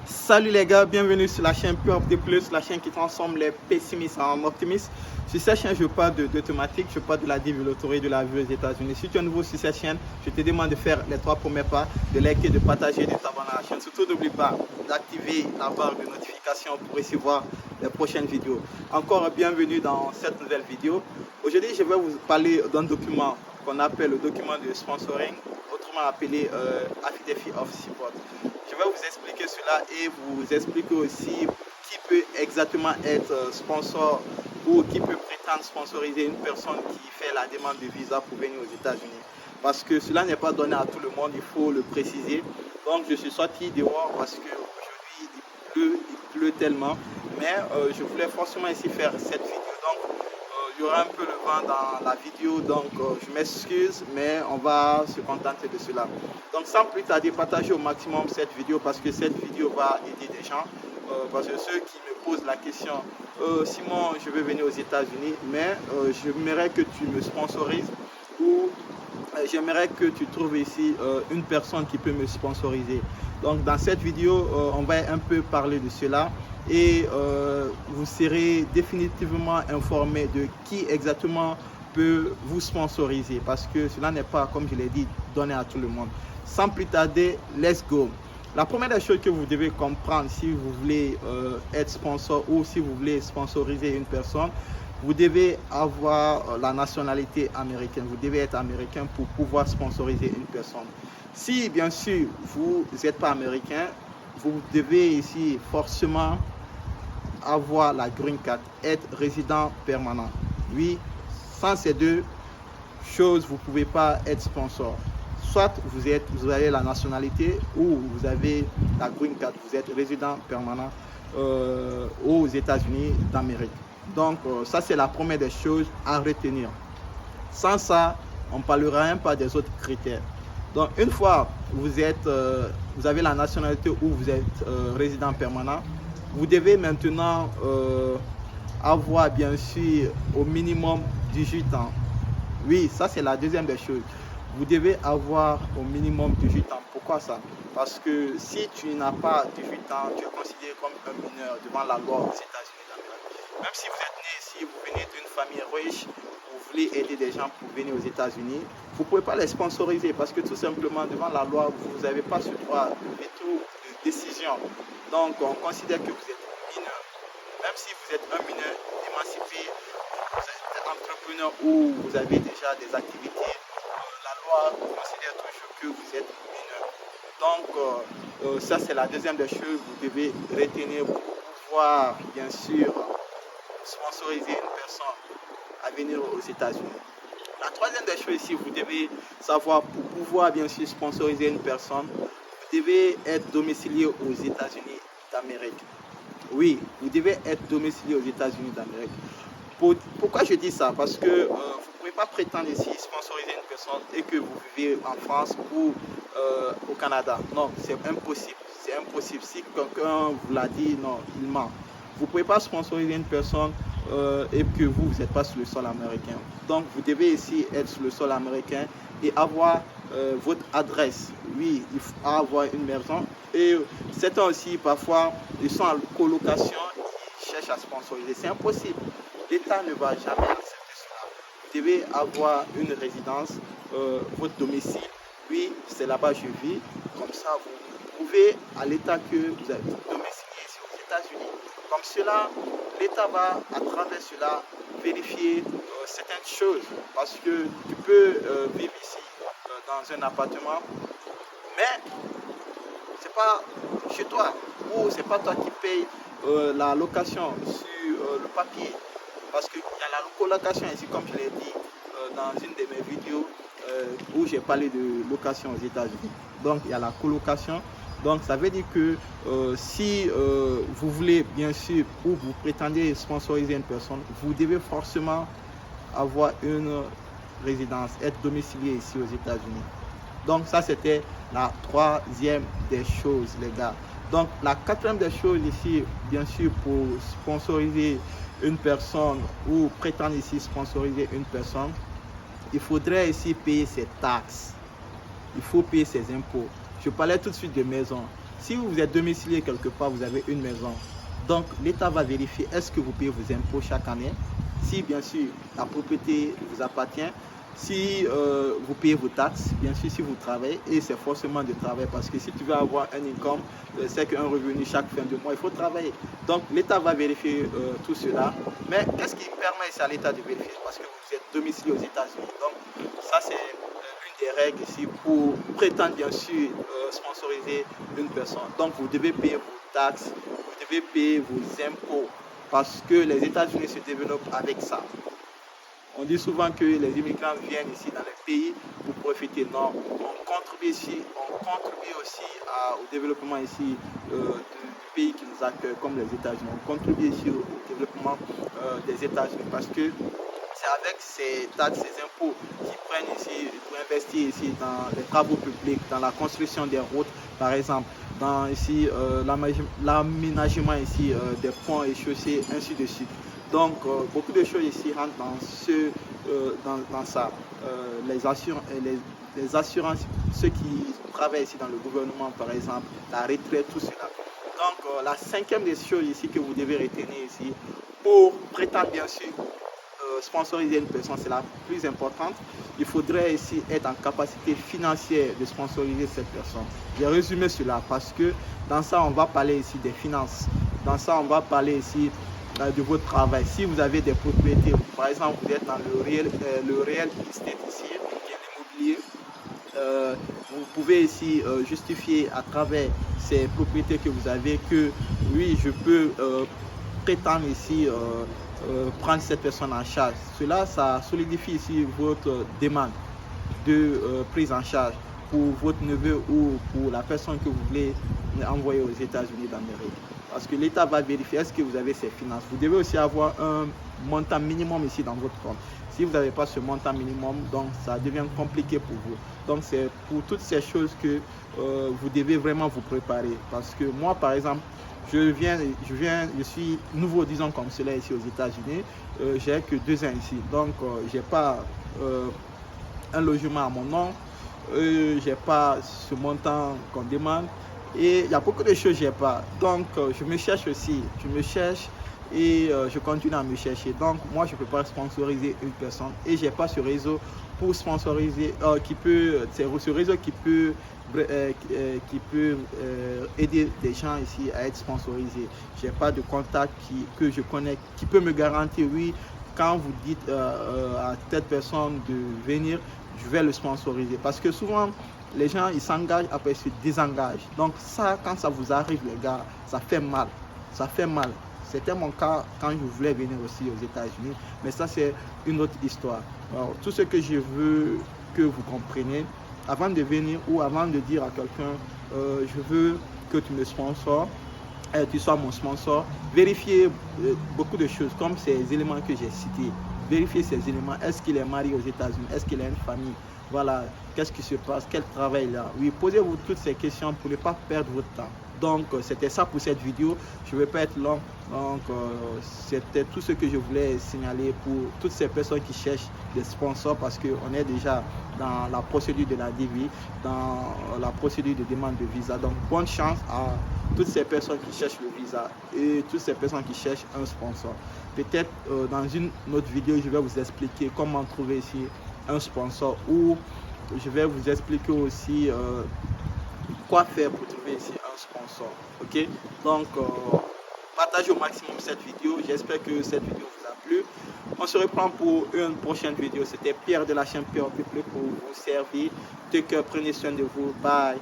Salut les gars, bienvenue sur la chaîne Pure of the Plus, la chaîne qui transforme les pessimistes en optimistes. Sur cette chaîne, je parle de thématiques, je parle de la développement de la vie aux États-Unis. Si tu es nouveau sur cette chaîne, je te demande de faire les 3 premiers pas, de liker, de partager, de t'abonner à la chaîne. Surtout, n'oublie pas d'activer la barre de notification pour recevoir les prochaines vidéos. Encore bienvenue dans cette nouvelle vidéo. Aujourd'hui, je vais vous parler d'un document qu'on appelle le document de sponsoring, autrement appelé Affidavit of Support. Je vais vous expliquer cela et vous expliquer aussi qui peut exactement être sponsor ou qui peut prétendre sponsoriser une personne qui fait la demande de visa pour venir aux États-Unis. Parce que cela n'est pas donné à tout le monde, il faut le préciser. Donc je suis sorti dehors parce qu'aujourd'hui il pleut tellement. Mais je voulais forcément ici faire cette vidéo. Donc il y aura un peu le vent dans la vidéo, donc je m'excuse, mais on va se contenter de cela. Donc sans plus tarder, partagez au maximum cette vidéo parce que cette vidéo va aider des gens. Parce que ceux qui me posent la question, Simon, je veux venir aux États-Unis, mais j'aimerais que tu me sponsorises ou j'aimerais que tu trouves ici une personne qui peut me sponsoriser. Donc dans cette vidéo, on va un peu parler de cela. Et vous serez définitivement informé de qui exactement peut vous sponsoriser parce que cela n'est pas, comme je l'ai dit, donné à tout le monde. Sans plus tarder, let's go. La première des choses que vous devez comprendre si vous voulez être sponsor ou si vous voulez sponsoriser une personne, vous devez avoir la nationalité américaine. Vous devez être américain pour pouvoir sponsoriser une personne. Si, bien sûr, vous n'êtes pas américain, vous devez ici forcément avoir la green card, être résident permanent. Oui, sans ces deux choses, vous ne pouvez pas être sponsor. Soit vous avez la nationalité ou vous avez la green card, vous êtes résident permanent aux États-Unis d'Amérique. Donc ça c'est la première des choses à retenir. Sans ça, on ne parlera même pas des autres critères. Donc une fois vous avez la nationalité ou vous êtes résident permanent, vous devez maintenant avoir bien sûr au minimum 18 ans. Oui, ça c'est la deuxième des choses. Vous devez avoir au minimum 18 ans. Pourquoi ça? Parce que si tu n'as pas 18 ans, tu es considéré comme un mineur devant la loi aux États-Unis d'Amérique. Même si vous êtes né ici, vous venez d'une famille riche, vous voulez aider des gens pour venir aux États-Unis, vous ne pouvez pas les sponsoriser parce que tout simplement devant la loi, vous n'avez pas ce droit de veto, de décision. Donc on considère que vous êtes mineur. Même si vous êtes un mineur émancipé, vous êtes entrepreneur ou vous avez déjà des activités, la loi considère toujours que vous êtes mineur. Donc ça c'est la deuxième des choses que vous devez retenir pour pouvoir bien sûr sponsoriser une personne à venir aux États-Unis. La troisième des choses ici, vous devez savoir pour pouvoir bien sûr sponsoriser une personne, vous devez être domicilié aux États-Unis d'Amérique. Oui, vous devez être domicilié aux États-Unis d'Amérique. Pourquoi je dis ça? Parce que vous ne pouvez pas prétendre ici sponsoriser une personne et que vous vivez en France ou au Canada. Non, c'est impossible. C'est impossible. Si quelqu'un vous l'a dit, non, il ment. Vous ne pouvez pas sponsoriser une personne et que vous n'êtes pas sur le sol américain. Donc, vous devez ici être sur le sol américain et avoir votre adresse. Oui, il faut avoir une maison. Et certains aussi, parfois, ils sont en colocation, ils cherchent à sponsoriser. C'est impossible. L'État ne va jamais accepter cela. Vous devez avoir une résidence, votre domicile. Oui, c'est là-bas que je vis. Comme ça, vous prouvez à l'État que vous êtes domicilié ici aux États-Unis. Comme cela, l'État va, à travers cela, vérifier certaines choses. Parce que tu peux vivre ici dans un appartement, mais c'est pas chez toi ou c'est pas toi qui payes la location sur le papier. Parce qu'il y a la colocation ici, comme je l'ai dit dans une de mes vidéos où j'ai parlé de location aux États-Unis. Donc il y a la colocation. Donc ça veut dire que si vous voulez bien sûr ou vous prétendez sponsoriser une personne, vous devez forcément avoir une résidence, être domicilié ici aux États-Unis. Donc ça c'était la troisième des choses les gars. Donc la quatrième des choses ici, bien sûr pour sponsoriser une personne ou prétendre ici sponsoriser une personne, il faudrait ici payer ses taxes. Il faut payer ses impôts. Je parlais tout de suite de maison. Si vous êtes domicilié quelque part, vous avez une maison, donc l'État va vérifier est-ce que vous payez vos impôts chaque année. Si bien sûr la propriété vous appartient, si vous payez vos taxes, bien sûr si vous travaillez, et c'est forcément de travail parce que si tu veux avoir un income, c'est qu'un revenu chaque fin de mois, il faut travailler. Donc l'État va vérifier tout cela. Mais qu'est-ce qui permet ici à l'État de vérifier? Parce que vous êtes domicilié aux États-Unis. Donc ça c'est une des règles ici pour prétendre bien sûr sponsoriser une personne. Donc vous devez payer vos taxes, vous devez payer vos impôts parce que les États-Unis se développent avec ça. On dit souvent que les immigrants viennent ici dans les pays pour profiter. Non, on contribue ici, on contribue aussi au développement ici du pays qui nous accueille, comme les États-Unis. On contribue ici au développement des États-Unis parce que c'est avec ces taxes, ces impôts qui prennent ici pour investir ici dans les travaux publics, dans la construction des routes, par exemple, dans ici l'aménagement ici des ponts et chaussées, ainsi de suite. Donc, beaucoup de choses ici rentrent dans ça. Les assurances, ceux qui travaillent ici dans le gouvernement, par exemple, la retraite, tout cela. Donc, la cinquième des choses ici que vous devez retenir ici, pour prétendre bien sûr sponsoriser une personne, c'est la plus importante. Il faudrait ici être en capacité financière de sponsoriser cette personne. J'ai résumé cela parce que dans ça, on va parler ici des finances. Dans ça, on va parler ici de votre travail. Si vous avez des propriétés, par exemple, vous êtes dans le real estate ici, qui est l'immobilier, vous pouvez ici justifier à travers ces propriétés que vous avez que oui, je peux prétendre ici prendre cette personne en charge. Cela, ça solidifie ici votre demande de prise en charge pour votre neveu ou pour la personne que vous voulez envoyer aux États-Unis d'Amérique. Parce que l'État va vérifier est-ce que vous avez ces finances. Vous devez aussi avoir un montant minimum ici dans votre compte. Si vous n'avez pas ce montant minimum, donc ça devient compliqué pour vous. Donc c'est pour toutes ces choses que vous devez vraiment vous préparer. Parce que moi, par exemple, je suis nouveau, disons comme cela ici aux États-Unis. J'ai que 2 ans ici. Donc j'ai pas un logement à mon nom. J'ai pas ce montant qu'on demande. Et il y a beaucoup de choses que je n'ai pas. Donc, je me cherche aussi. Je me cherche et je continue à me chercher. Donc, moi, je ne peux pas sponsoriser une personne. Et je n'ai pas ce réseau pour sponsoriser, ce réseau qui peut aider des gens ici à être sponsorisés. Je n'ai pas de contact que je connais qui peut me garantir, oui, quand vous dites à telle personne de venir, je vais le sponsoriser. Parce que souvent, les gens, ils s'engagent, après ils se désengagent. Donc ça, quand ça vous arrive, les gars, ça fait mal. Ça fait mal. C'était mon cas quand je voulais venir aussi aux États-Unis. Mais ça, c'est une autre histoire. Alors, tout ce que je veux que vous compreniez, avant de venir ou avant de dire à quelqu'un, je veux que tu me sponsors, tu sois mon sponsor, vérifiez beaucoup de choses comme ces éléments que j'ai cités. Vérifiez ces éléments. Est-ce qu'il est marié aux États-Unis? Est-ce qu'il a une famille? Voilà, qu'est-ce qui se passe? Quel travail il a? Oui, posez-vous toutes ces questions pour ne pas perdre votre temps. Donc, c'était ça pour cette vidéo. Je ne vais pas être long. Donc, c'était tout ce que je voulais signaler pour toutes ces personnes qui cherchent des sponsors parce qu'on est déjà dans la procédure de la DV, dans la procédure de demande de visa. Donc, bonne chance à toutes ces personnes qui cherchent le visa et toutes ces personnes qui cherchent un sponsor. Peut-être dans une autre vidéo, je vais vous expliquer comment trouver ici un sponsor ou je vais vous expliquer aussi quoi faire pour trouver ici un sponsor. Ok, donc partagez au maximum cette vidéo. J'espère que cette vidéo vous a plu. On se reprend pour une prochaine vidéo. C'était Pierre de la chaîne Pure People pour vous servir. Prenez soin de vous. Bye.